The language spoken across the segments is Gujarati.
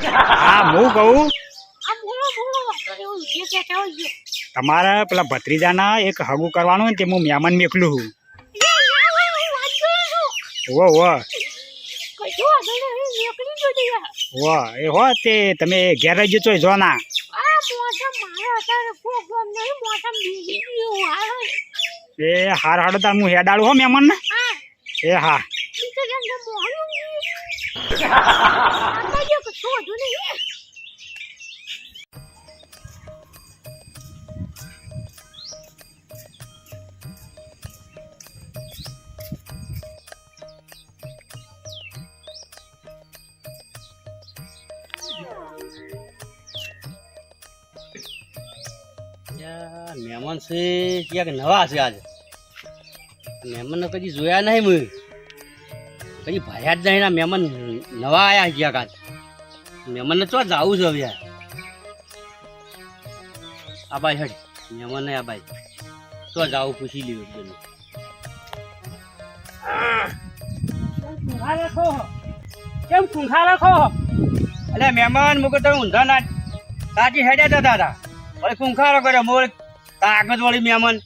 હા હું કહું આ બોલો બોલો એવું જે કહેતા હોય તમારા પેલા ભત્રીજાના એક હગું કરવાનું હોય ને તે હું મહેમાન મેકલું છું. એ હો તે તમે ઘેર રહી જજો જો ના. એ હાર હાડો તાર હું હેડાડું હો મહેમાન ને. એ હા મહેમાન છે ક્યાંક નવા છે આજે મહેમાન કદી જોયા નહીં મેં કદી ભર્યા જ નહીં. મહેમાન નવા આયા ક્યાંક આજ મહેમાનને ચો જવું છે હવે આ ભાઈ હડ મહેમાન ને આ ભાઈ તો જાવું પૂછી લીધું બધું. કેમ કુંખા રાખો એટલે મહેમાન મુકે તમે ઊંધા ના તાજી હેડ્યા જતા હતા વળી કુંખારો કર્યો મોર તાકત વાળી મહેમાન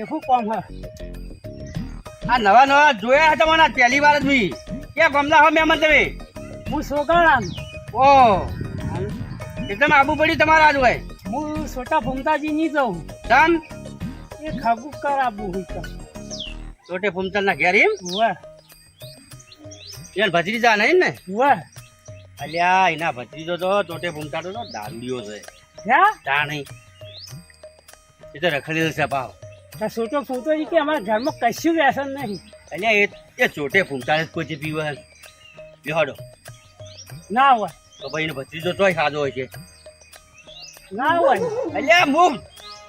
શું કોમ હે આ નવા નવા જોયા હતા મને પહેલી વાર જ ભી ક્યાં ગમલા હો મહેમાન તમે હું સોગાણા ઓ એકદમ આબુ પડ્યું તમારા આજ હોય હું છોટા ફૂમતાજી ની જાઉં તમ એ ખાગુ કરાબુ હોય છોટે ફૂમતા ના ઘેર એમ વાહ યાર ભત્રીજા નહીં ને વાહ અલ્યા એના ભત્રીજો તો ચોટે ફૂમતાડો તો દાંડીઓ છે તા નહીં એ તો રખડેલ છે ભાવ છોટો ફૂમતો કે અમારા ઘરમાં કશું વ્યસન નહીં અલ્યા એ ચોટે ફૂમતાડે જ કોઈ પીવે બેહાડો ના હોય તો ભાઈ એનો ભત્રીજો તોય સાદો હોય છે ના હોય અલ્યા મુખ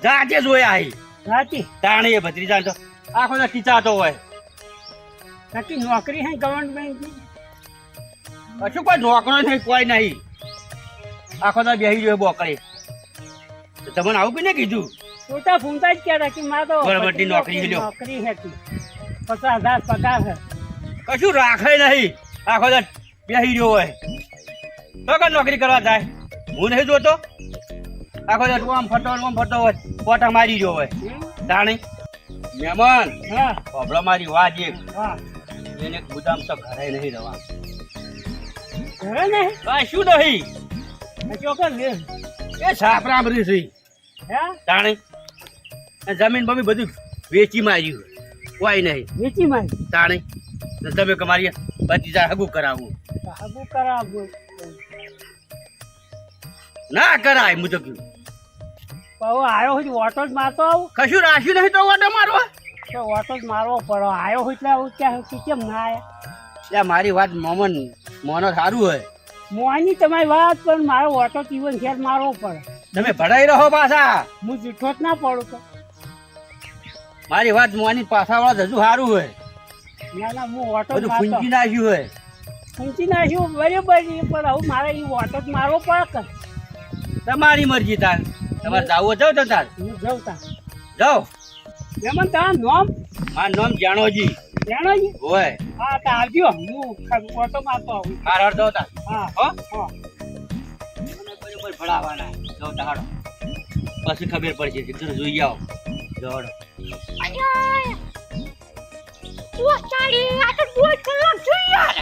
જાતે જોયા હી જાતી તાણે એ ભત્રીજા તો આખો ના ટીચાતો હોય નક્કી નોકરી હે ગવર્મેન્ટ કશું કોઈ નોકરો નહીં કોઈ નહીં આખો તો બેસી ગયો બોકડે તમને આવું કઈ કીધું છોટા ફૂમતા જ કહેતા કે મારે તો બરાબરની નોકરી નોકરી હતી 50,000 પગાર છે કશું રાખે નહીં આખો તો બેસી રહ્યો હોય તો કઈ નોકરી કરવા જાય હું નહીં જોતો આખો તો આમ ફરતો હોય પોટા મારી રહ્યો હોય તાણી મહેમાન હા બાબડા મારી વાત એક હા એને ગુદામ તો ઘરે નહીં રહેવાનું ઘરે નહીં શું નહીં ચોક્કસ એ સાપરા બધી છે હે તાણે જમીન બમી બધું વેચી માર્યું કોઈ નહીં વેચી મારી તાણે તમે તમારી ભત્રીજા હગું કરાવવું ના કરાય હું તો કયું આવ્યો હોય ઓટો જ મારતો આવું કશું રાખ્યું નહીં તો ઓટો મારવા તો ઓટો જ મારવો પડે આવ્યો હોય એટલે આવું ક્યાં કેમ ના આવ્યા મારી વાત મોનો સારું હોય મોની તમારી વાત પણ મારો ઓટો જીવન ખેર મારવો પડે તમે ભડાઈ રહો પાછા હું જૂઠો જ ના પડું તો મારી વાત મોની પાછા વાળા હજુ સારું હોય ના ના હું ઓટો ફૂંચી નાખ્યું હોય ફૂંચી નાખ્યું બરાબર પણ હવે મારે એ ઓટો જ મારવો પડે તમારી મરજી તાર તમારે જાવું જાવ તો તાર હું જાઉં તાર જાઓ મહેમાન તાર નામ મારું નામ જાણોજી જાણોજી હોય હા તો આવજો હું ઓટો મારતો આવું હાર દો તાર હા હો મને બરાબર ભણાવવાના જાઓ તારો પછી ખબર પડશે કે તમે જોઈ આવો જોડો તારી આ તો 2 કલાક જોઈ યાર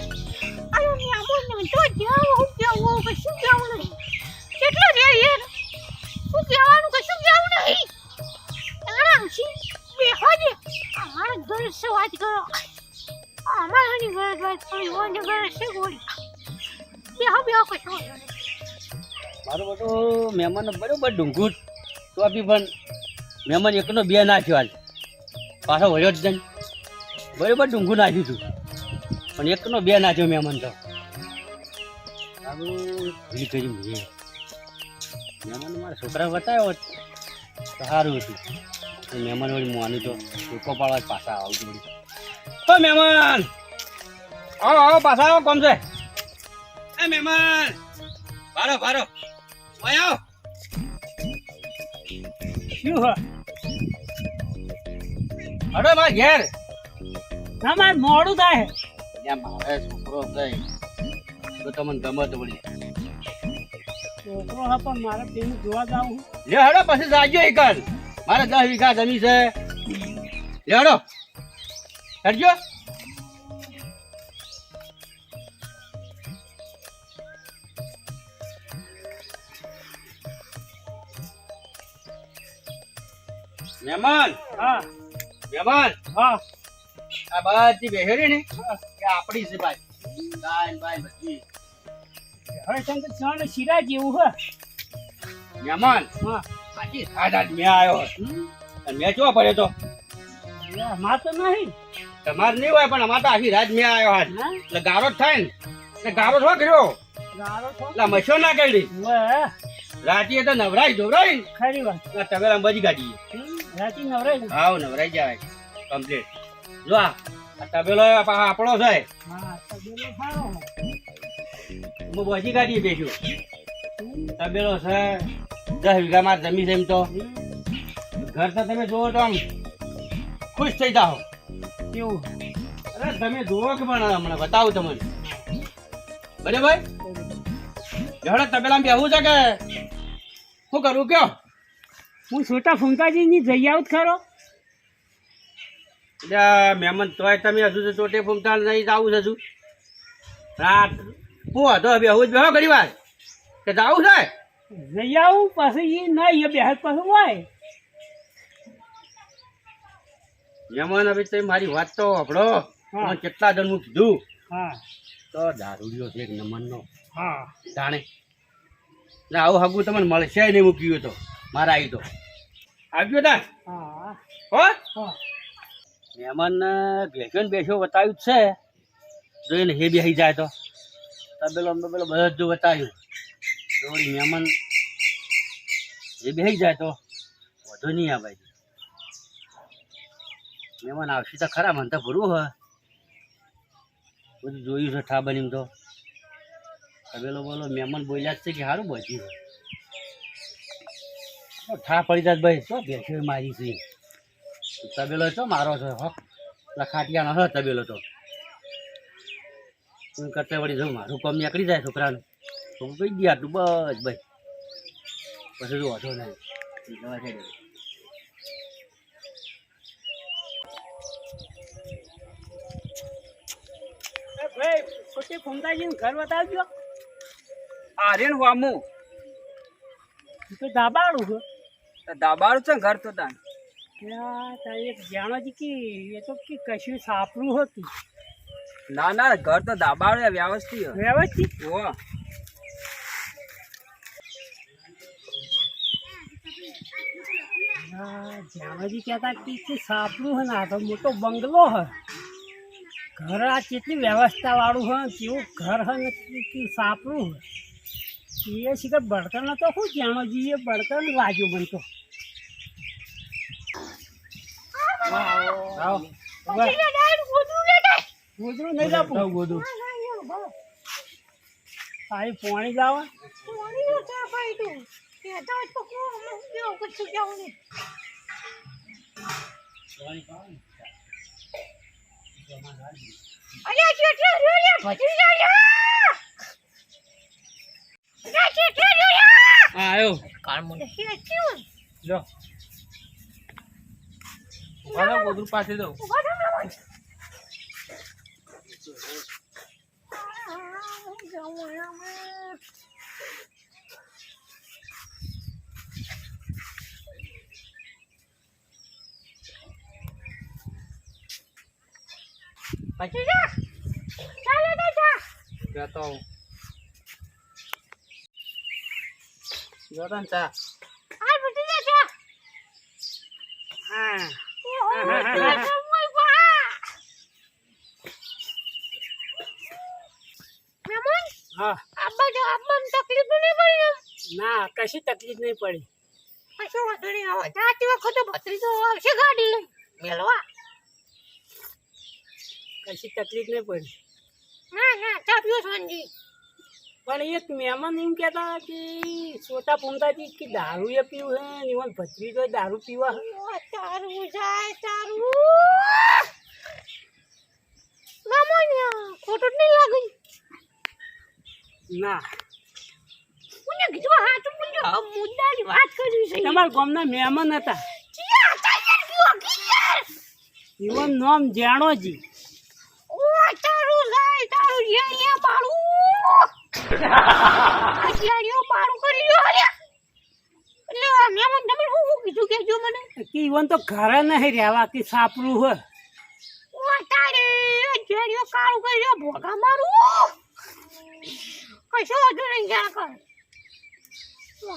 અરે મેમો ને તો જાવ કેવું કશું કેવું નહીં કેટલો રે યાર શું કહેવાનું કશું કેવું નહીં આરામથી બેહો દે અમારા ઘર સે વાત કરો અમારાની ઘર કોઈ ઓને ઘર સે ગોળી બેહો કશું મારું બધું મહેમાન બરોબર ડુંગુટ તો આપી પણ મહેમાન એકનો બે નાખ્યો હાલ પાછો વળ્યો જ જાય બરોબર ડુંગું નાખ્યું હતું પણ એકનો બે નાખ્યો મહેમાન તો સારું ભૂલી કરી મહેમાન મારા છોકરા બતાવ્યો તો સારું હતું મહેમાન વળી મોનું તો ટૂંકો પાડવા જ પાછા આવતું વળી ઓ મહેમાન આવો પાછા આવો કોમ છે એ મહેમાન ભારો આવો શું હો અરે મારા ઘેર ના મારે મોડું થાય ત્યાં મારે છોકરો છે તો તમને ગમે તો વળી છોકરો હા પણ મારે પેલું જોવા જાવું લે હડો પછી જાજો એકલ મારે 10 વીઘા જમીન છે લે હડો કરજો મહેમાન હા મહેમાન હા આ બધી બેહેરી ને કે આપણી છે ભાઈ ગાય ને બાય બધી હવે શંકર ચાણ શીરા જેવું હે મહેમાન હા આજી સાડા મેં આવ્યો અને મેં ચો પડ્યો તો માં તો નહીં તમારે નહીં હોય પણ અમારે તો આખી રાત મેં આવ્યો હાથ હા એટલે ગારો જ થાય ને એટલે ગારો થો કર્યો ગારો તો એટલે મશો ના કરી વાહ રાતીએ તો નવરાઈ ધોવરાઈ ખરી વાત ને તબેલા બધી ગાડી રાતી નવરાય ને હાવ નવરાઈ જાય કમ્પ્લીટ જો આ તબેલો આપણો છે હા તબેલો સારો હું બધી ગાડી બેસ્યું તબેલો છે 10 વીઘામાં જમી છે એમ તો ઘર તો તમે જોવો તો આમ ખુશ થઈ જાઓ કેવું અરે તમે જુઓ કે પણ હમણાં બતાવું તમને બરાબર જડે તબેલા બેહવું છે કે શું કરું કયો હું છોટા ફૂંકાજીની જઈ આવું જ ખરો મહેમાન તોય તમે હજુ તો ચોટે ફૂમતા નહીં આવું છે હજુ રાત શું હતો બેહવું જ બેહો ઘણી વાર કે જાવું છે જઈ આવું પછી એ ના એ બેહાર પાછું હોય મહેમાન હવે તમે મારી વાત તો હભળો હા. મને કેટલા જણ હું કીધું હા તો દારૂડિયો છે એક નંબરનો હા જાણે ના આવું હગું તમને મળશે નહીં મૂક્યું તો મારા આવી તો આવ્યો તા હા હો હા મહેમાનને બેસ્યો ને બેસ્યો બતાવ્યું જ છે જોઈને હે બેસી જાય તો તબેલો બબેલો બધું જ જો બતાવ્યું તો વળી મહેમાન એ બેસી જાય તો વધુ નહીં આ ભાઈ મહેમાન આવશે તો ખરા મને તો ભરવું હોય બધું જોયું છે ઠા બની તો તબેલો બોલો મહેમાન બોલ્યા જ છે કે સારું બચ્યું ઠા પડી જાય ભાઈ તો બેસ્યો મારી છે તબેલો તો મારો છે હો ખાટિયાનો હ તબેલો તો હું કરતા વળી જવું મારું કામ નીકળી જાય છોકરાનું તો હું કહી ગયા તું બસ ભાઈ પછી તું વાંધો નહીં જવા દે ભાઈ છોટી ફૂંકાજીનું ઘર બતાવજો આર્યન વામું તો દાબાડું છે દાબારું છે ઘર તો તાન ત્યાં તારે એક જાણોજી કે એ તો કે કશું સાપરું હતું ના ના ઘર તો દાબારું વ્યવસ્થિત વ્યવસ્થિત ઓ જાણોજી કહેતા કે સાપરું હે ને આ તો મોટો બંગલો હે ઘર આ કેટલી વ્યવસ્થા વાળું હે કેવું ઘર હે ને કે સાપરું હે એ શીખર બળતણ તો શું જાણોજી એ બળતણ લાગ્યો બનતો ગોદરું નહીં લાપું ગોદરું તારી પોણી લાવો આવ્યો લો ગોદરું પાછી દઉં જતો આવું જતો ને ચા હા ના કશી તકલીફ નહીં પડી કશી તકલીફ નહીં પડી પણ એક મહેમાન એમ કહેતા કે છોટા પૂમતાજી કે દારૂ એ પીવું હે નિવન ભત્રી તો દારૂ પીવા ના કોને કીધું હાચું બોલજો મુદ્દાની વાત કરવી છે તમારા ગામના મહેમાન હતા ચિયા તાયર કયો કિયાર ઈવન નામ જાણોજી ઓ તારું લાય તારું યે પાડું આડિયો પાડું કરી લ્યો અરે એટલે મહેમાન તમે શું કીધું કેજો મને કે ઈવન તો ઘરે નહીં રહેવા કે સાપરું હે ઓ તારે આડિયો કાળું કરી લ્યો ભોગા મારું કશો વાંધો નહીં જા કર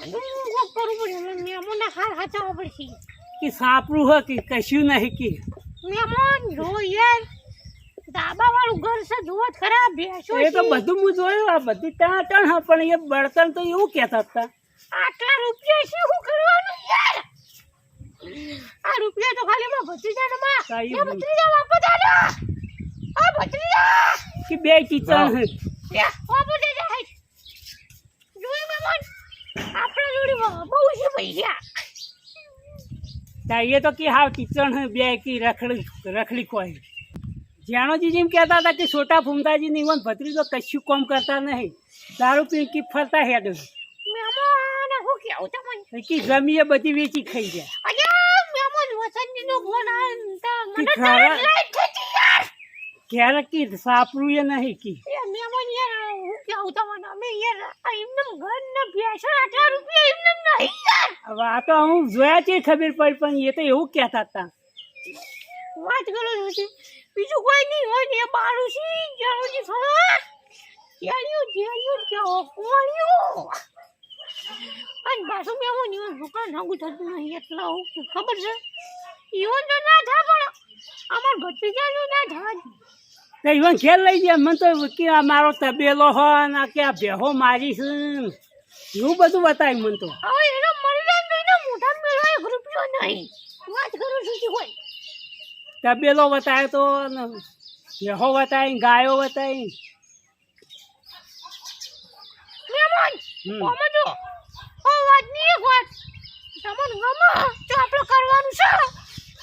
કરું પડે મહેમાનને હાર હાચવવા પડશે કે સાપરું હે કે કશું નહીં કે મહેમાન જો યાર ધાબા વાળું ઘર છે જુઓ જ ખરા બેસો એ તો બધું હું જોયું આ બધી ટણ હા પણ એ બળતણ તો એવું કહેતા હતા આટલા રૂપિયા છે શું કરવાનું યાર આ રૂપિયા તો ખાલી માં ભત્રીજાને માં સાહેબ. એ ભત્રીજા વાપસ આલો આ ભત્રીજા કે બે કિચન હે યા વાપસ દે જાય જોઈ મહેમાન આપણા જોડી બહુ છે પૈસા તા એ તો કે હાવ કિચન હે બે કી રખડી કોઈ જાણોજી જેમ કહેતા હતા કે છોટા ફૂમતાજી ની ઈવન ભત્રીજો કશું કામ કરતા નહીં દારૂ પી કી ફરતા હેડ મહેમાન હું કેવું તમને કે જમીએ બધી વેચી ખાઈ જાય અરે મહેમાન વસંતજી નો ફોન આવ્યો મને ખરા? લાઈટ થઈ યાર ક્યારે કી સાપરું એ નહીં કી એ મહેમાન યાર હું કેવું તમને અમે યાર એમને ઘર ને બેસો આટલા રૂપિયા એમને નહીં યાર હવે આ તો હું જોયા છે ખબર પડી પણ એ તો એવું કહેતા હતા વાત કરો છો બીજું કોઈ નહીં હોય ને એ બારું છે જાણોજી ખરા યારિયો કેવો કોણ્યો અને પાછું મહેમાન ઈવન દુકાન નાગું થતું નહીં એટલે ખબર છે ઈવન તો ના થા પણ અમાર ભત્રીજાનું ના થવા તો ઈવન ખેલ લઈ જાય મને તો કે આ મારો તબેલો હો ને કે આ બેહો મારી છે એવું બધું બતાવ્યું મને તો હવે એનો મરી જાય તો એના મોઢા મેળવા એક રૂપિયો નહીં વાત કરો છો હોય તબેલો બતાવ્યો તો ને બેહો બતાવી ગાયો બતાવી મહેમાન કોમજો ઓ વાત નહીં એક વાત તમને ગમે તો આપણે કરવાનું છે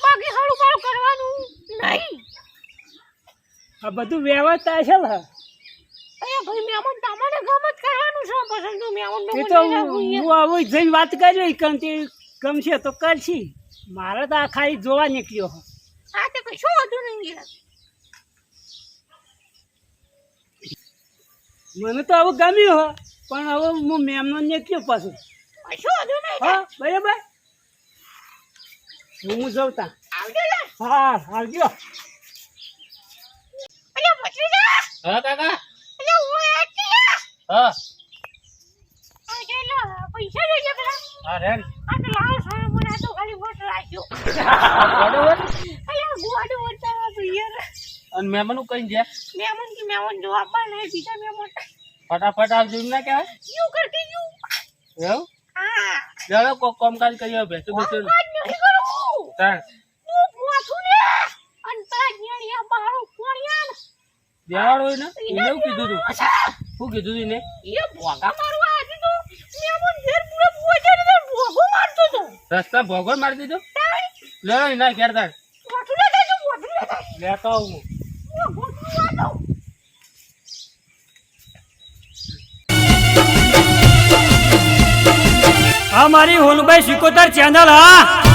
બાકી હારું બારું કરવાનું નહીં આ બધું વ્યવસ્થા છે ને અરે ભાઈ મહેમાન તમારે ગમે જ કરવાનું છે પસંદ તો મહેમાન એ તો હું હવે જઈને વાત કરી કંઈ ગમશે તો કરશી મારે તો આ ખાલી જોવા નીકળ્યો હો હા તો કશું હતું નહીં યાર મને તો હવે ગમ્યું હો પણ હવે હું મેમનો નીકળ્યો પાછું કશું હતું નહીં હા બરાબર હું જવતા આવજો યાર હા આવજો અરે ભત્રીજા હા કાકા અરે હું આતી હા આ જેલા પૈસા લેજે પેલા હા રેન આ તો લાવ સારા મને તો ખાલી વોટ રાખ્યો બરોબર અરે ગુવાડો વટાવા તો યાર અને મહેમાન કઈ ગયા મહેમાન કે મહેમાન જો આપવા નહીં બીજા મહેમાન ફટાફટ આવજો એમ ના કહેવાય યુ કરતી યુ એવું હા ચાલો કોક કામકાજ કરીએ બેસું બેસું કામ નહીં કરું તાણ હું પોછું ને અંતરા જ્ઞાનિયા બારો કોણિયા દેવાળ હોય ને એને એવું કીધું તું શું કીધું તું એને એ ભોગા મારવા આજે તો મહેમાન ઘેર પૂરા પહોંચે ને ભોગો મારતો તો રસ્તા ભોગવટ મારી દીધો લે ના ઘેર તાણ પોછું લેતા જો પોછું લેતા લેતો આવું હું હું પોછું વાતો આ મારી હોનભાઈ સિકોતર ચેનલ હા